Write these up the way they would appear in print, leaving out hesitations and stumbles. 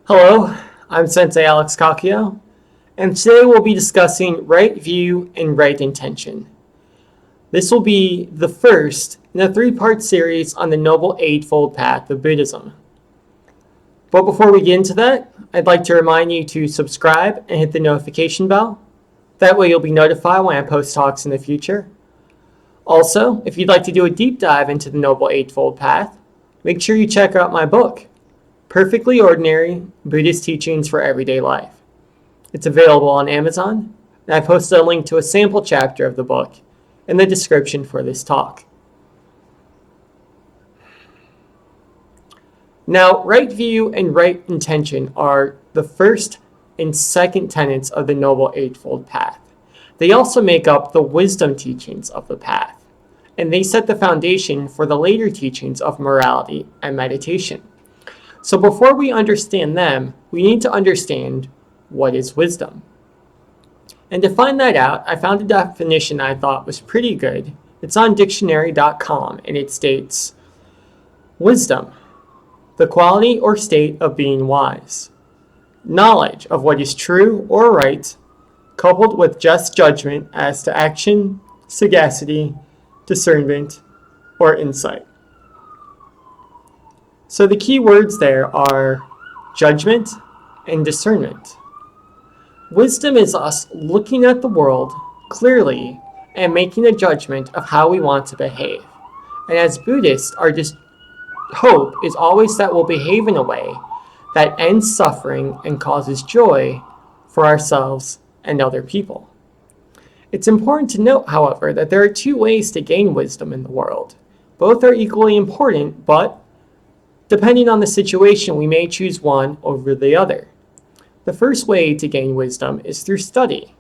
Hello, I'm Sensei Alex Kakio, and today we'll be discussing right view and right intention. This will be the first in a three-part series on the Noble Eightfold Path of Buddhism. But before we get into that, I'd like to remind you to subscribe and hit the notification bell. That way you'll be notified when I post talks in the future. Also, if you'd like to do a deep dive into the Noble Eightfold Path, make sure you check out my book, Perfectly Ordinary Buddhist Teachings for Everyday Life. It's available on Amazon, and I posted a link to a sample chapter of the book in the description for this talk. Now, right view and right intention are the first and second tenets of the Noble Eightfold Path. They also make up the wisdom teachings of the path, and they set the foundation for the later teachings of morality and meditation. So before we understand them, we need to understand what is wisdom. And to find that out, I found a definition I thought was pretty good. It's on dictionary.com, and it states, wisdom, the quality or state of being wise. Knowledge of what is true or right, coupled with just judgment as to action, sagacity, discernment, or insight. So the key words there are judgment and discernment. Wisdom is us looking at the world clearly and making a judgment of how we want to behave. And as Buddhists, our hope is always that we'll behave in a way that ends suffering and causes joy for ourselves and other people. It's important to note, however, that there are two ways to gain wisdom in the world. Both are equally important, but depending on the situation, we may choose one over the other. The first way to gain wisdom is through study.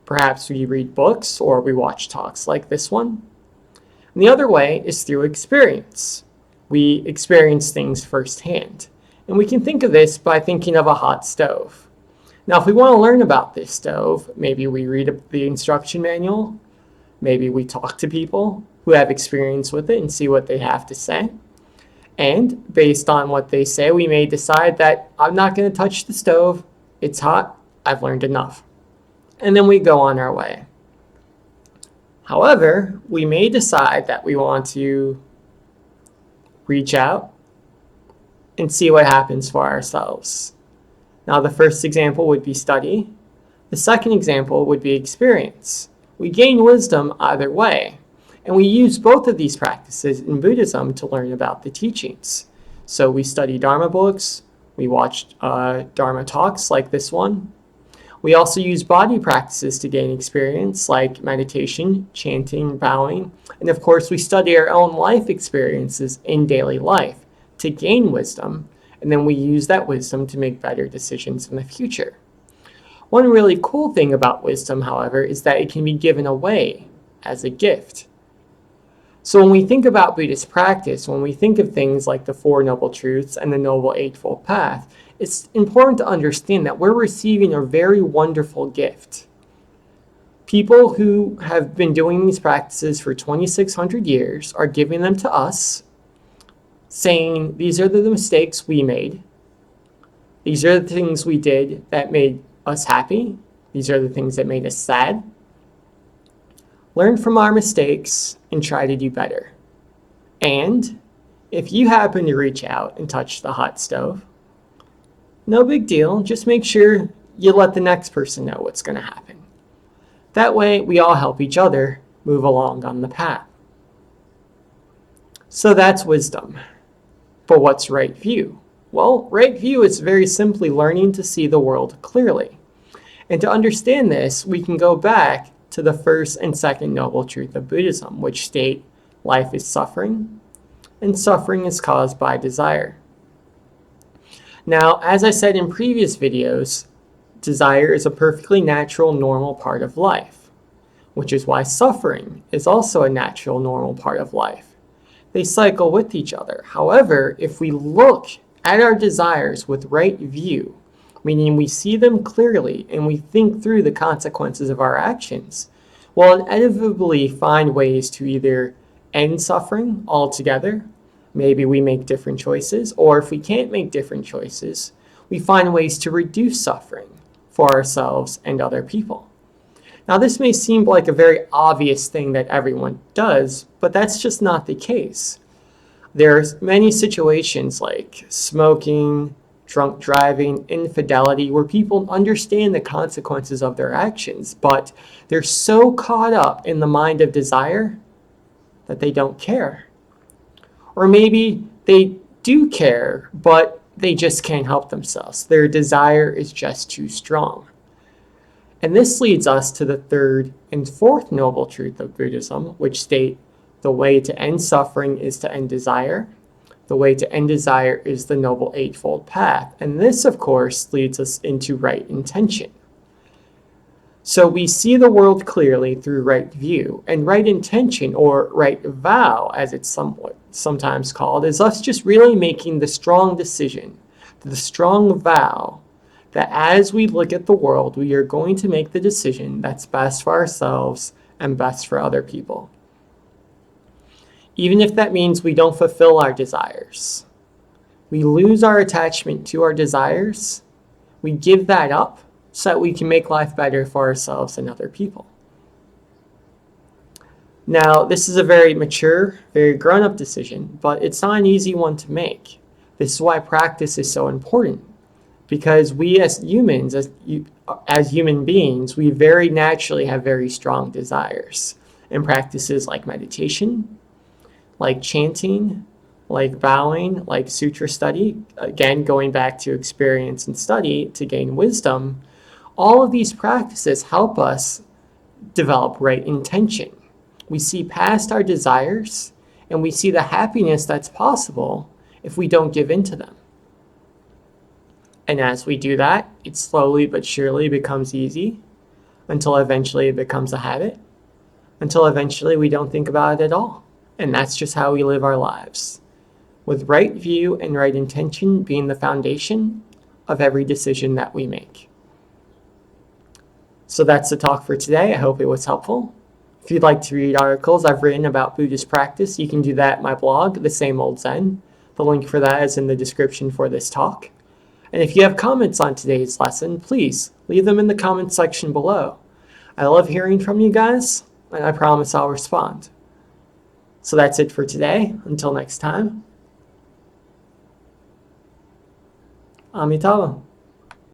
Perhaps we read books or we watch talks like this one. And the other way is through experience. We experience things firsthand. And we can think of this by thinking of a hot stove. Now, if we want to learn about this stove, maybe we read the instruction manual. Maybe we talk to people who have experience with it and see what they have to say. And based on what they say, we may decide that I'm not going to touch the stove. It's hot. I've learned enough. And then we go on our way. However, we may decide that we want to reach out and see what happens for ourselves. Now, the first example would be study. The second example would be experience. We gain wisdom either way. And we use both of these practices in Buddhism to learn about the teachings. So we study Dharma books, we watch Dharma talks like this one. We also use body practices to gain experience like meditation, chanting, bowing. And of course, we study our own life experiences in daily life to gain wisdom. And then we use that wisdom to make better decisions in the future. One really cool thing about wisdom, however, is that it can be given away as a gift. So when we think about Buddhist practice, when we think of things like the Four Noble Truths and the Noble Eightfold Path, it's important to understand that we're receiving a very wonderful gift. People who have been doing these practices for 2,600 years are giving them to us, saying these are the mistakes we made. These are the things we did that made us happy. These are the things that made us sad. Learn from our mistakes and try to do better. And if you happen to reach out and touch the hot stove, no big deal. Just make sure you let the next person know what's going to happen. That way, we all help each other move along on the path. So that's wisdom. But what's right view? Well, right view is very simply learning to see the world clearly. And to understand this, we can go back to the first and second noble truth of Buddhism, which state life is suffering, and suffering is caused by desire. Now, as I said in previous videos, desire is a perfectly natural, normal part of life, which is why suffering is also a natural, normal part of life. They cycle with each other. However, if we look at our desires with right view, meaning we see them clearly and we think through the consequences of our actions, we'll inevitably find ways to either end suffering altogether, maybe we make different choices, or if we can't make different choices, we find ways to reduce suffering for ourselves and other people. Now, this may seem like a very obvious thing that everyone does, but that's just not the case. There's many situations like smoking, drunk driving, infidelity, where people understand the consequences of their actions, but they're so caught up in the mind of desire that they don't care. Or maybe they do care, but they just can't help themselves. Their desire is just too strong. And this leads us to the third and fourth noble truth of Buddhism, which state the way to end suffering is to end desire. The way to end desire is the Noble Eightfold Path. And this, of course, leads us into right intention. So we see the world clearly through right view. And right intention, or right vow, as it's sometimes called, is us just really making the strong decision, the strong vow, that as we look at the world, we are going to make the decision that's best for ourselves and best for other people. Even if that means we don't fulfill our desires. We lose our attachment to our desires. We give that up so that we can make life better for ourselves and other people. Now, this is a very mature, very grown-up decision, but it's not an easy one to make. This is why practice is so important. Because we as humans, as human beings, we very naturally have very strong desires. And practices like meditation, like chanting, like bowing, like sutra study, again, going back to experience and study to gain wisdom, all of these practices help us develop right intention. We see past our desires, and we see the happiness that's possible if we don't give in to them. And as we do that, it slowly but surely becomes easy until eventually it becomes a habit, until eventually we don't think about it at all. And that's just how we live our lives, with right view and right intention being the foundation of every decision that we make. So that's the talk for today. I hope it was helpful. If you'd like to read articles I've written about Buddhist practice, you can do that at my blog, The Same Old Zen. The link for that is in the description for this talk. And if you have comments on today's lesson, please leave them in the comments section below. I love hearing from you guys, and I promise I'll respond. So that's it for today. Until next time, Amitabha.